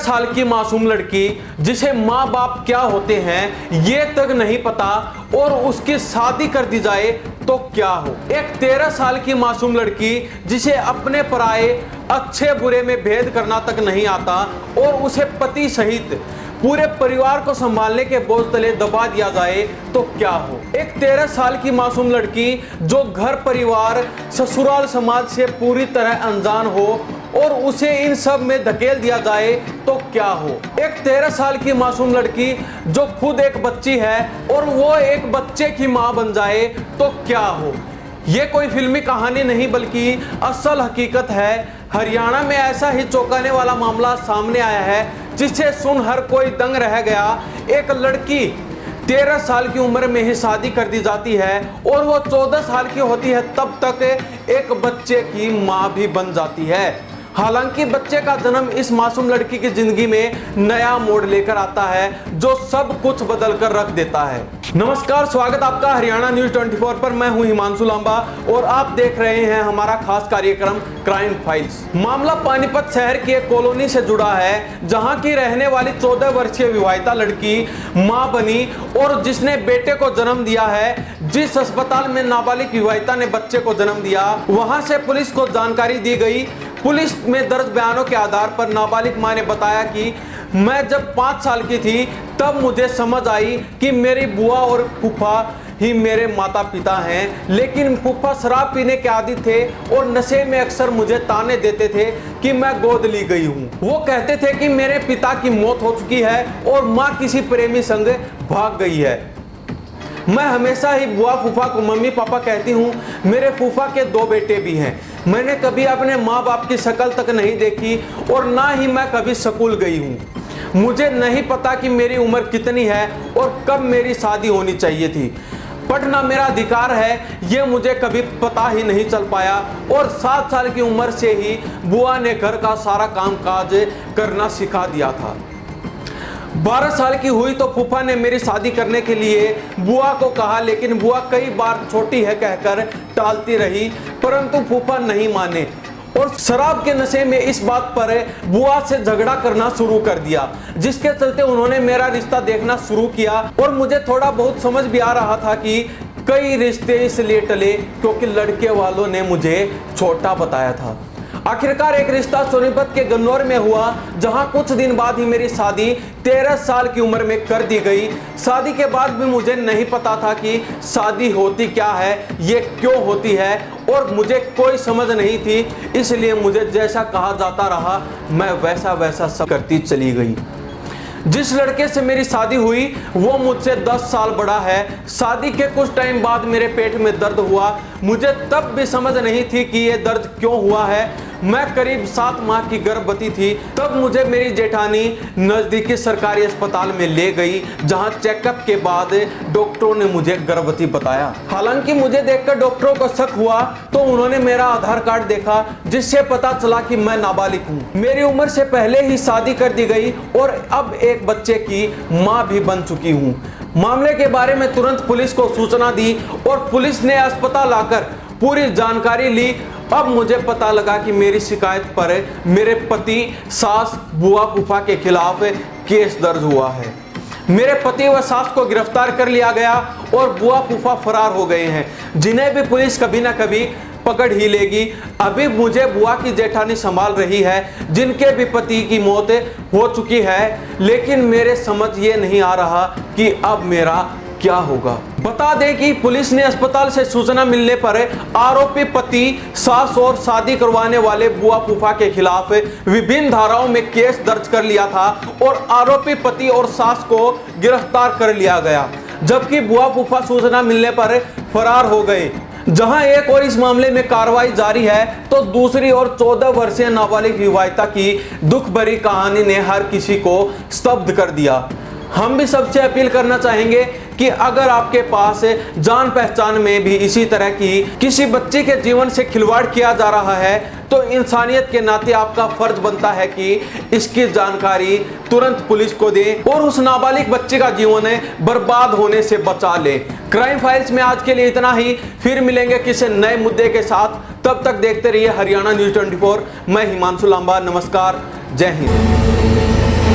साल की मासूम लड़की जिसे माँ बाप क्या होते हैं ये तक नहीं पता और उसकी शादी कर दी जाए तो क्या हो। एक 13 साल की मासूम लड़की जिसे अपने पराये अच्छे बुरे में भेद करना तक नहीं आता और उसे पति सहित पूरे परिवार को संभालने के बोझ तले दबा दिया जाए तो क्या हो। एक 13 साल की मासूम लड़की जो घर परिवार ससुराल समाज से पूरी तरह अनजान हो और उसे इन सब में धकेल दिया जाए तो क्या हो। एक 13 साल की मासूम लड़की जो खुद एक बच्ची है और वो एक बच्चे की मां बन जाए तो क्या हो। ये कोई फिल्मी कहानी नहीं बल्कि असल हकीकत है। हरियाणा में ऐसा ही चौंकाने वाला मामला सामने आया है जिसे सुन हर कोई दंग रह गया। एक लड़की 13 साल की उम्र में ही शादी कर दी जाती है और वो 14 साल की होती है तब तक एक बच्चे की मां भी बन जाती है। हालांकि बच्चे का जन्म इस मासूम लड़की की जिंदगी में नया मोड़ लेकर आता है जो सब कुछ बदल कर रख देता है। नमस्कार, स्वागत आपका हरियाणा न्यूज 24 पर। मैं हूं हिमांशु लांबा और आप देख रहे हैं हमारा खास कार्यक्रम क्राइम फाइल्स। मामला पानीपत शहर की एक कॉलोनी से जुड़ा है जहां की रहने वाली 14 वर्षीय विवाहिता लड़की मां बनी और जिसने बेटे को जन्म दिया है। जिस अस्पताल में नाबालिग विवाहिता ने बच्चे को जन्म दिया वहां से पुलिस को जानकारी दी गई। पुलिस में दर्ज बयानों के आधार पर नाबालिग मां ने बताया कि मैं जब 5 साल की थी तब मुझे समझ आई कि मेरी बुआ और फूफा ही मेरे माता पिता हैं, लेकिन फूफा शराब पीने के आदी थे और नशे में अक्सर मुझे ताने देते थे कि मैं गोद ली गई हूँ। वो कहते थे कि मेरे पिता की मौत हो चुकी है और माँ किसी प्रेमी संग भाग गई है। मैं हमेशा ही बुआ फूफा को मम्मी पापा कहती हूँ। मेरे फूफा के 2 बेटे भी हैं। मैंने कभी अपने माँ बाप की शक्ल तक नहीं देखी और ना ही मैं कभी स्कूल गई हूँ। मुझे नहीं पता कि मेरी उम्र कितनी है और कब मेरी शादी होनी चाहिए थी। पढ़ना मेरा अधिकार है ये मुझे कभी पता ही नहीं चल पाया और 7 साल की उम्र से ही बुआ ने घर का सारा काम काज करना सिखा दिया था। 12 साल की हुई तो फूफा ने मेरी शादी करने के लिए बुआ को कहा, लेकिन बुआ कई बार छोटी है कहकर टालती रही, परंतु फूफा नहीं माने और शराब के नशे में इस बात पर बुआ से झगड़ा करना शुरू कर दिया, जिसके चलते उन्होंने मेरा रिश्ता देखना शुरू किया। और मुझे थोड़ा बहुत समझ भी आ रहा था कि कई रिश्ते इसलिए टले क्योंकि लड़के वालों ने मुझे छोटा बताया था। आखिरकार एक रिश्ता सोनीपत के गन्नौर में हुआ जहां कुछ दिन बाद ही मेरी शादी 13 साल की उम्र में कर दी गई। शादी के बाद भी मुझे नहीं पता था कि शादी होती क्या है, ये क्यों होती है और मुझे कोई समझ नहीं थी, इसलिए मुझे जैसा कहा जाता रहा मैं वैसा सब करती चली गई। जिस लड़के से मेरी शादी हुई वो मुझसे 10 साल बड़ा है। शादी के कुछ टाइम बाद मेरे पेट में दर्द हुआ। मुझे तब भी समझ नहीं थी कि ये दर्द क्यों हुआ है। मैं करीब 7 माह की गर्भवती थी। तब मुझे मेरी जेठानी नज़दीकी सरकारी अस्पताल में ले गई जहां चेकअप के बाद डॉक्टरों ने मुझे गर्भवती बताया। हालांकि मुझे देखकर डॉक्टरों को शक हुआ तो उन्होंने मेरा आधार कार्ड देखा जिससे पता चला कि मैं नाबालिग हूँ। मेरी उम्र से पहले ही शादी कर दी गई और अब एक बच्चे की माँ भी बन चुकी हूँ। मामले के बारे में तुरंत पुलिस को सूचना दी और पुलिस ने अस्पताल आकर पूरी जानकारी ली। अब मुझे पता लगा कि मेरी शिकायत पर मेरे पति, सास, बुआ फूफा के खिलाफ केस दर्ज हुआ है। मेरे पति व सास को गिरफ्तार कर लिया गया और बुआ फूफा फरार हो गए हैं, जिन्हें भी पुलिस कभी ना कभी पकड़ ही लेगी। अभी मुझे बुआ की जेठानी संभाल रही है जिनके भी पति की मौत हो चुकी है, लेकिन मेरे समझ ये नहीं आ रहा कि अब मेरा क्या होगा। बता दें कि पुलिस ने अस्पताल से सूचना मिलने पर आरोपी पति, सास और शादी करवाने वाले बुआ फूफा के खिलाफ विभिन्न धाराओं में केस दर्ज कर लिया था और आरोपी पति और सास को गिरफ्तार कर लिया गया, जबकि बुआ फूफा सूचना मिलने पर फरार हो गए। जहां एक और इस मामले में कार्रवाई जारी है तो दूसरी ओर 14 वर्षीय नाबालिग विवाहिता की दुख भरी कहानी ने हर किसी को स्तब्ध कर दिया। हम भी सबसे अपील करना चाहेंगे कि अगर आपके पास जान पहचान में भी इसी तरह की किसी बच्चे के जीवन से खिलवाड़ किया जा रहा है तो इंसानियत के नाते आपका फर्ज बनता है कि इसकी जानकारी तुरंत पुलिस को दें और उस नाबालिग बच्चे का जीवन बर्बाद होने से बचा लें। क्राइम फाइल्स में आज के लिए इतना ही। फिर मिलेंगे किसी नए मुद्दे के साथ। तब तक देखते रहिए हरियाणा न्यूज 24। मैं हिमांशु लांबा। नमस्कार, जय हिंद।